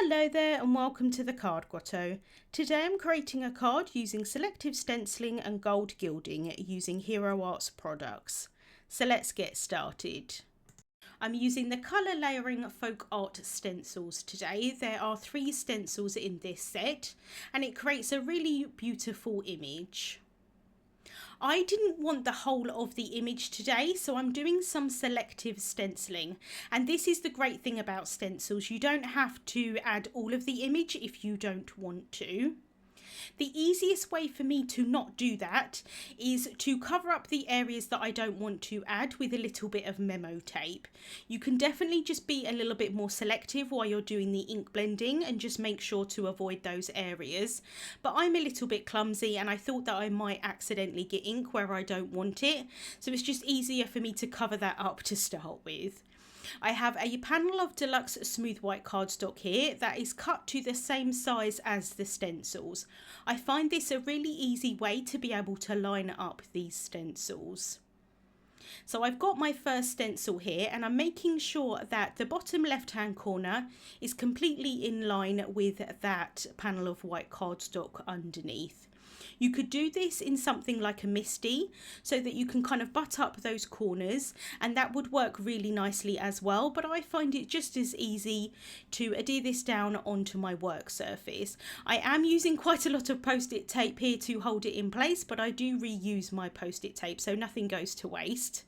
Hello there and welcome to the Card Grotto. Today I'm creating a card using Selective stenciling and gold gilding using Hero Arts products. So let's get started. I'm using the colour layering folk art stencils today. There are 3 stencils in this set and it creates a really beautiful image. I didn't want the whole of the image today, so I'm doing some selective stenciling. And this is the great thing about stencils. You don't have to add all of the image if you don't want to. The easiest way for me to not do that is to cover up the areas that I don't want to add with a little bit of memo tape. You can definitely just be a little bit more selective while you're doing the ink blending and just make sure to avoid those areas. But I'm a little bit clumsy and I thought that I might accidentally get ink where I don't want it. So it's just easier for me to cover that up to start with. I have a panel of deluxe smooth white cardstock here that is cut to the same size as the stencils. I find this a really easy way to be able to line up these stencils. So I've got my first stencil here and I'm making sure that the bottom left hand corner is completely in line with that panel of white cardstock underneath. You could do this in something like a MISTI so that you can kind of butt up those corners, and that would work really nicely as well, but I find it just as easy to adhere this down onto my work surface. I am using quite a lot of post-it tape here to hold it in place, but I do reuse my post-it tape so nothing goes to waste.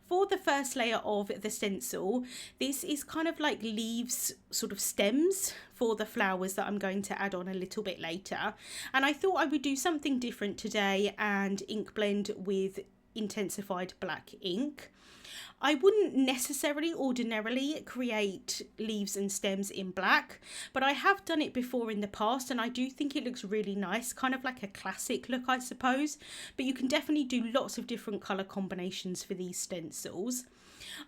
For the first layer of the stencil, this is kind of like leaves, sort of stems for the flowers that I'm going to add on a little bit later. And I thought I would do something different today and ink blend with Intens-ified black ink. I wouldn't necessarily ordinarily create leaves and stems in black, but I have done it before in the past and I do think it looks really nice, kind of like a classic look I suppose, but you can definitely do lots of different colour combinations for these stencils.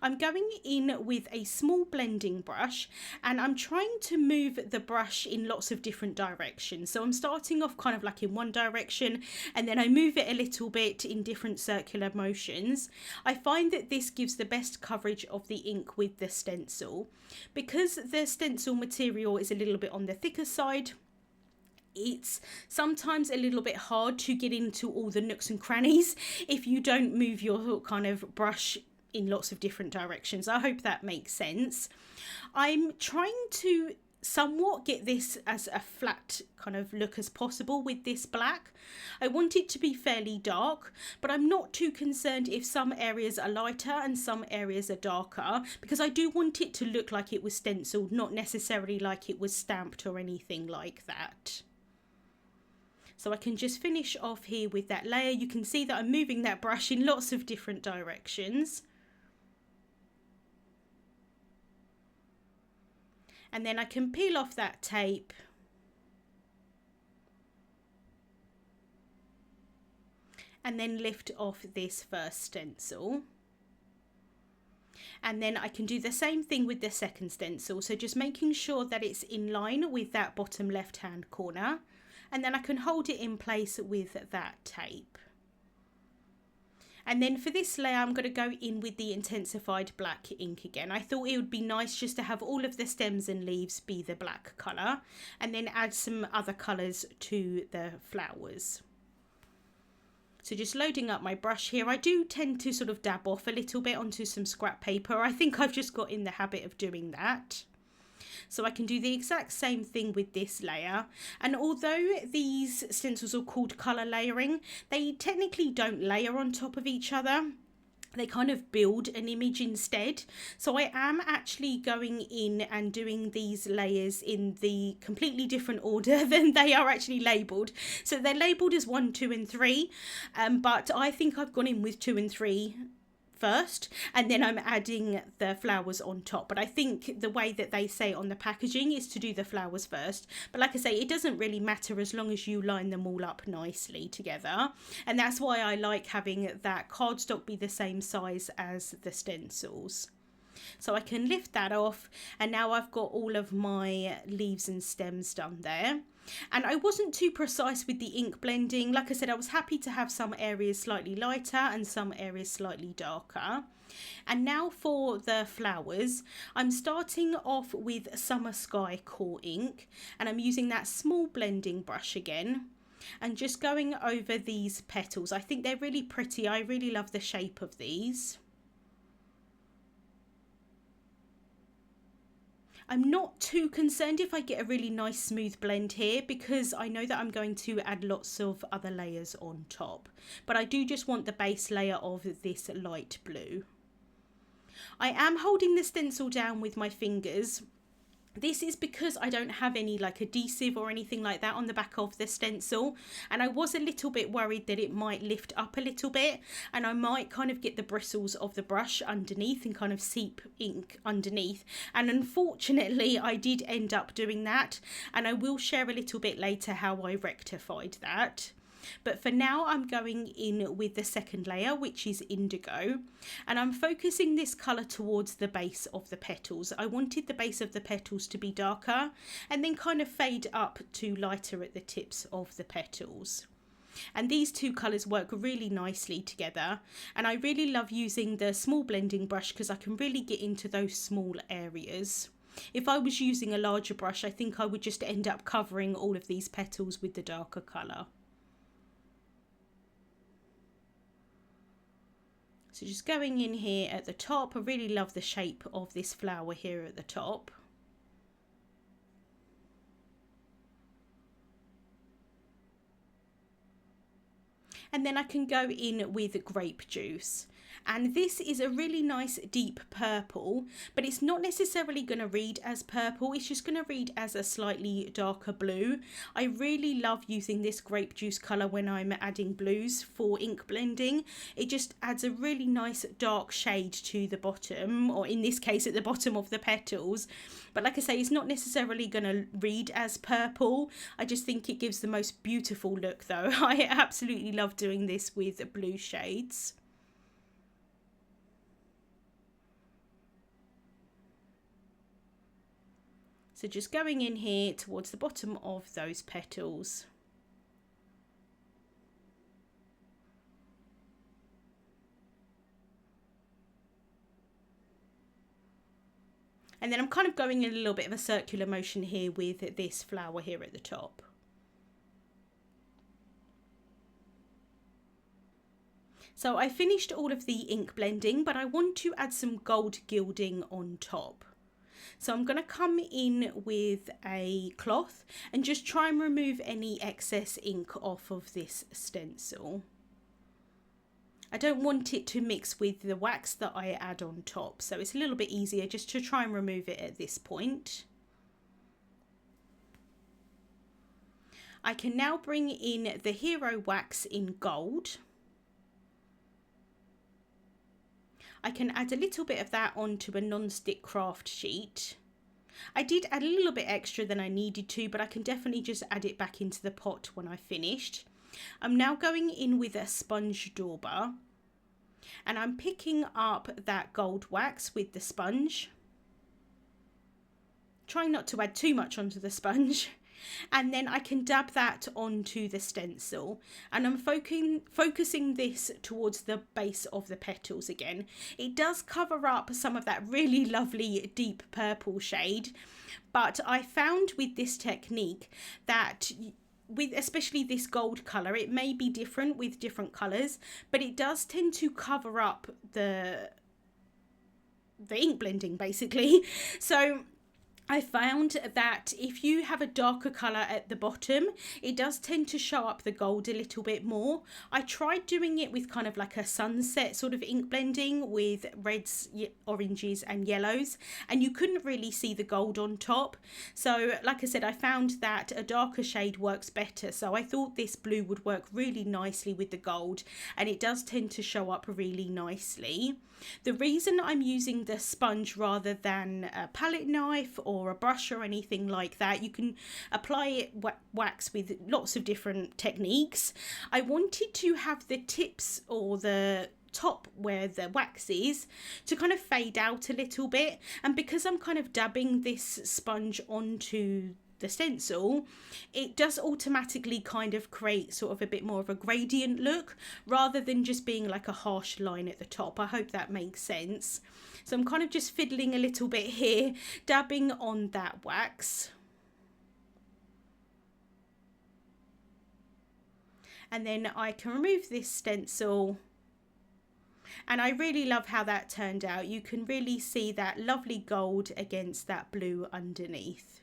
I'm going in with a small blending brush and I'm trying to move the brush in lots of different directions. So I'm starting off kind of like in one direction and then I move it a little bit in different circular motions. I find that this gives the best coverage of the ink with the stencil. Because the stencil material is a little bit on the thicker side, it's sometimes a little bit hard to get into all the nooks and crannies if you don't move your kind of brush in lots of different directions. I hope that makes sense. I'm trying to somewhat get this as a flat kind of look as possible with this black. I want it to be fairly dark, but I'm not too concerned if some areas are lighter and some areas are darker, because I do want it to look like it was stenciled, not necessarily like it was stamped or anything like that. So I can just finish off here with that layer. You can see that I'm moving that brush in lots of different directions. And then I can peel off that tape and then lift off this first stencil. And then I can do the same thing with the second stencil, so just making sure that it's in line with that bottom left hand corner, and then I can hold it in place with that tape. And then for this layer, I'm going to go in with the Intens-ified black ink again. I thought it would be nice just to have all of the stems and leaves be the black colour, and then add some other colours to the flowers. So just loading up my brush here. I do tend to sort of dab off a little bit onto some scrap paper. I think I've just got in the habit of doing that. So I can do the exact same thing with this layer. And although these stencils are called colour layering, they technically don't layer on top of each other. They kind of build an image instead. So I am actually going in and doing these layers in the completely different order than they are actually labelled. So they're labelled as 1, 2 and 3, but I think I've gone in with 2 and 3 first, and then I'm adding the flowers on top. But I think the way that they say on the packaging is to do the flowers first, but like I say, it doesn't really matter as long as you line them all up nicely together. And that's why I like having that cardstock be the same size as the stencils. So I can lift that off, and now I've got all of my leaves and stems done there. And I wasn't too precise with the ink blending. Like I said, I was happy to have some areas slightly lighter and some areas slightly darker. And now for the flowers, I'm starting off with Summer Sky Core ink, and I'm using that small blending brush again and just going over these petals. I think they're really pretty. I really love the shape of these. I'm not too concerned if I get a really nice smooth blend here, because I know that I'm going to add lots of other layers on top. But I do just want the base layer of this light blue. I am holding the stencil down with my fingers. This is because I don't have any like adhesive or anything like that on the back of the stencil, and I was a little bit worried that it might lift up a little bit and I might kind of get the bristles of the brush underneath and kind of seep ink underneath, and unfortunately I did end up doing that, and I will share a little bit later how I rectified that. But for now I'm going in with the second layer, which is Indigo, and I'm focusing this colour towards the base of the petals. I wanted the base of the petals to be darker and then kind of fade up to lighter at the tips of the petals. And these two colours work really nicely together, and I really love using the small blending brush because I can really get into those small areas. If I was using a larger brush, I think I would just end up covering all of these petals with the darker colour. So just going in here at the top, I really love the shape of this flower here at the top. And then I can go in with grape juice. And this is a really nice deep purple, but it's not necessarily going to read as purple, it's just going to read as a slightly darker blue. I really love using this grape juice colour when I'm adding blues for ink blending. It just adds a really nice dark shade to the bottom, or in this case at the bottom of the petals. But like I say, it's not necessarily going to read as purple. I just think it gives the most beautiful look though. I absolutely love doing this with blue shades. So just going in here towards the bottom of those petals. And then I'm kind of going in a little bit of a circular motion here with this flower here at the top. So I finished all of the ink blending, but I want to add some gold gilding on top. So I'm going to come in with a cloth and just try and remove any excess ink off of this stencil. I don't want it to mix with the wax that I add on top, so it's a little bit easier just to try and remove it at this point. I can now bring in the Hero Wax in gold. I can add a little bit of that onto a non-stick craft sheet. I did add a little bit extra than I needed to, but I can definitely just add it back into the pot when I finished. I'm now going in with a sponge dauber, and I'm picking up that gold wax with the sponge. Trying not to add too much onto the sponge. And then I can dab that onto the stencil, and I'm focusing this towards the base of the petals again. It does cover up some of that really lovely deep purple shade, but I found with this technique that with especially this gold colour, it may be different with different colours, but it does tend to cover up the ink blending basically. So I found that if you have a darker colour at the bottom, it does tend to show up the gold a little bit more. I tried doing it with kind of like a sunset sort of ink blending with reds, oranges and yellows, and you couldn't really see the gold on top. So like I said, I found that a darker shade works better. So I thought this blue would work really nicely with the gold, and it does tend to show up really nicely. The reason I'm using the sponge rather than a palette knife or a brush or anything like that, you can apply it wax with lots of different techniques. I wanted to have the tips or the top where the wax is to kind of fade out a little bit, and because I'm kind of dabbing this sponge onto the stencil, it does automatically kind of create sort of a bit more of a gradient look rather than just being like a harsh line at the top. I hope that makes sense. So I'm kind of just fiddling a little bit here, dabbing on that wax. And then I can remove this stencil. And I really love how that turned out. You can really see that lovely gold against that blue underneath.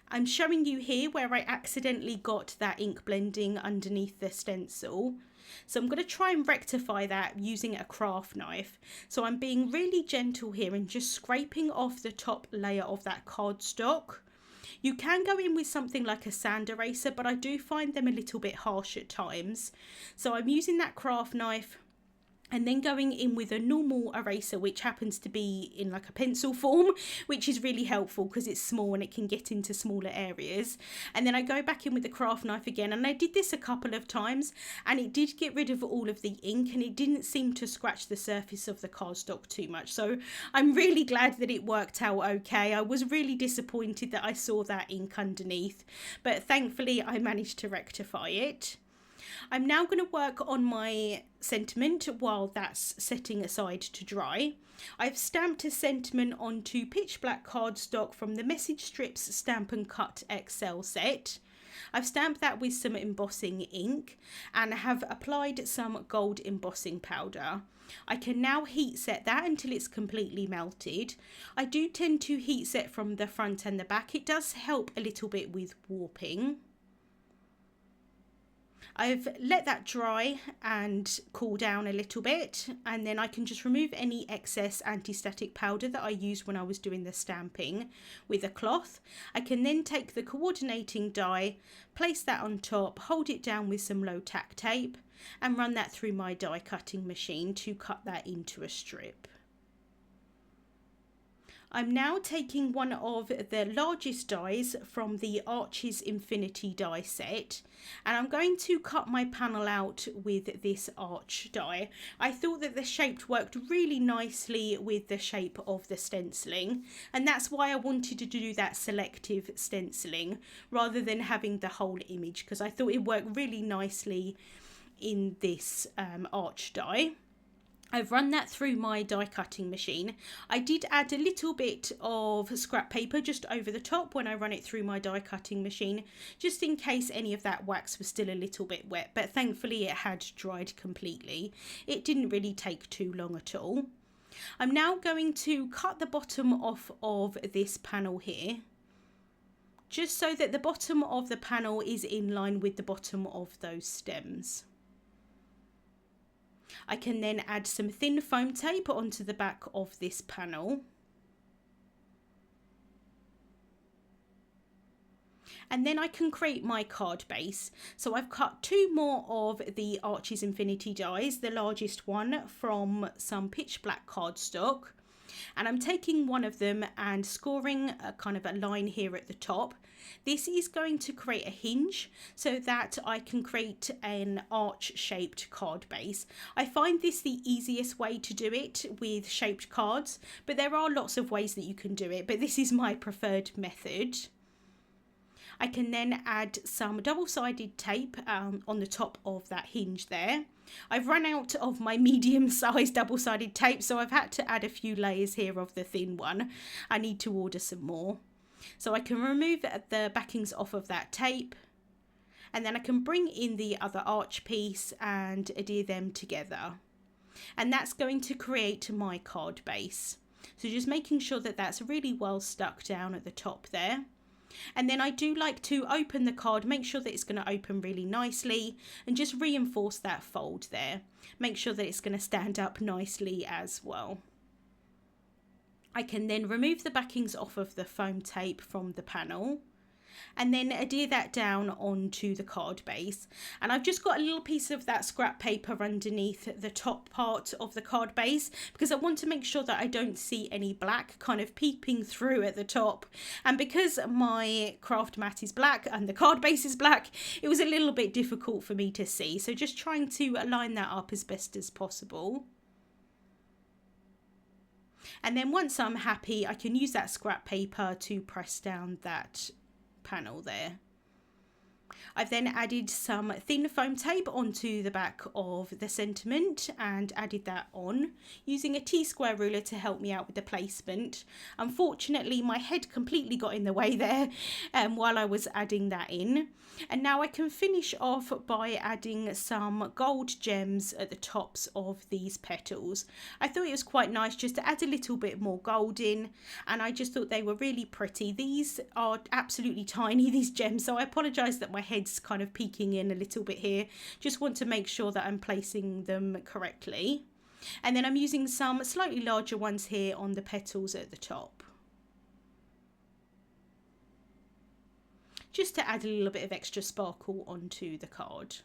I'm showing you here where I accidentally got that ink blending underneath the stencil. So I'm going to try and rectify that using a craft knife. So I'm being really gentle here and just scraping off the top layer of that cardstock. You can go in with something like a sand eraser, but I do find them a little bit harsh at times. So I'm using that craft knife and then going in with a normal eraser, which happens to be in like a pencil form, which is really helpful because it's small and it can get into smaller areas. And then I go back in with the craft knife again, and I did this a couple of times and it did get rid of all of the ink and it didn't seem to scratch the surface of the cardstock too much. So I'm really glad that it worked out okay. I was really disappointed that I saw that ink underneath, but thankfully I managed to rectify it. I'm now going to work on my sentiment while that's setting aside to dry. I've stamped a sentiment onto pitch black cardstock from the Message Strips Stamp and Cut XL set. I've stamped that with some embossing ink and have applied some gold embossing powder. I can now heat set that until it's completely melted. I do tend to heat set from the front and the back. It does help a little bit with warping. I've let that dry and cool down a little bit, and then I can just remove any excess anti-static powder that I used when I was doing the stamping with a cloth. I can then take the coordinating die, place that on top, hold it down with some low tack tape and run that through my die cutting machine to cut that into a strip. I'm now taking one of the largest dies from the Arches Infinity die set, and I'm going to cut my panel out with this arch die. I thought that the shape worked really nicely with the shape of the stenciling, and that's why I wanted to do that selective stenciling rather than having the whole image, because I thought it worked really nicely in this arch die. I've run that through my die cutting machine. I did add a little bit of scrap paper just over the top when I run it through my die cutting machine, just in case any of that wax was still a little bit wet, but thankfully it had dried completely. It didn't really take too long at all. I'm now going to cut the bottom off of this panel here, just so that the bottom of the panel is in line with the bottom of those stems. I can then add some thin foam tape onto the back of this panel. And then I can create my card base. So I've cut two more of the Arches Infinity dies, the largest one from some pitch black cardstock. And I'm taking one of them and scoring a kind of a line here at the top. This is going to create a hinge so that I can create an arch shaped card base. I find this the easiest way to do it with shaped cards, but there are lots of ways that you can do it, but this is my preferred method. I can then add some double-sided tape on the top of that hinge there. I've run out of my medium-sized double-sided tape, so I've had to add a few layers here of the thin one. I need to order some more. So I can remove the backings off of that tape, and then I can bring in the other arch piece and adhere them together. And that's going to create my card base. So just making sure that that's really well stuck down at the top there. And then I do like to open the card, make sure that it's going to open really nicely and just reinforce that fold there. Make sure that it's going to stand up nicely as well. I can then remove the backings off of the foam tape from the panel and then adhere that down onto the card base. And I've just got a little piece of that scrap paper underneath the top part of the card base because I want to make sure that I don't see any black kind of peeping through at the top. And because my craft mat is black and the card base is black, it was a little bit difficult for me to see. So just trying to line that up as best as possible. And then once I'm happy, I can use that scrap paper to press down that panel there. I've then added some thin foam tape onto the back of the sentiment and added that on using a T-square ruler to help me out with the placement. Unfortunately, my head completely got in the way there while I was adding that in. And now I can finish off by adding some gold gems at the tops of these petals. I thought it was quite nice just to add a little bit more gold in, and I just thought they were really pretty. These are absolutely tiny, these gems, so I apologise that my head's kind of peeking in a little bit here. Just want to make sure that I'm placing them correctly. And then I'm using some slightly larger ones here on the petals at the top, just to add a little bit of extra sparkle onto the card.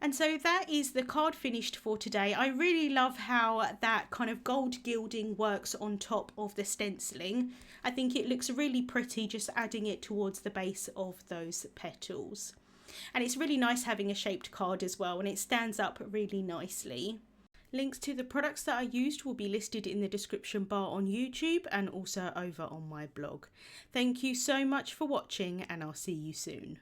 And so that is the card finished for today. I really love how that kind of gold gilding works on top of the stenciling. I think it looks really pretty just adding it towards the base of those petals. And it's really nice having a shaped card as well, and it stands up really nicely. Links to the products that I used will be listed in the description bar on YouTube and also over on my blog. Thank you so much for watching, and I'll see you soon.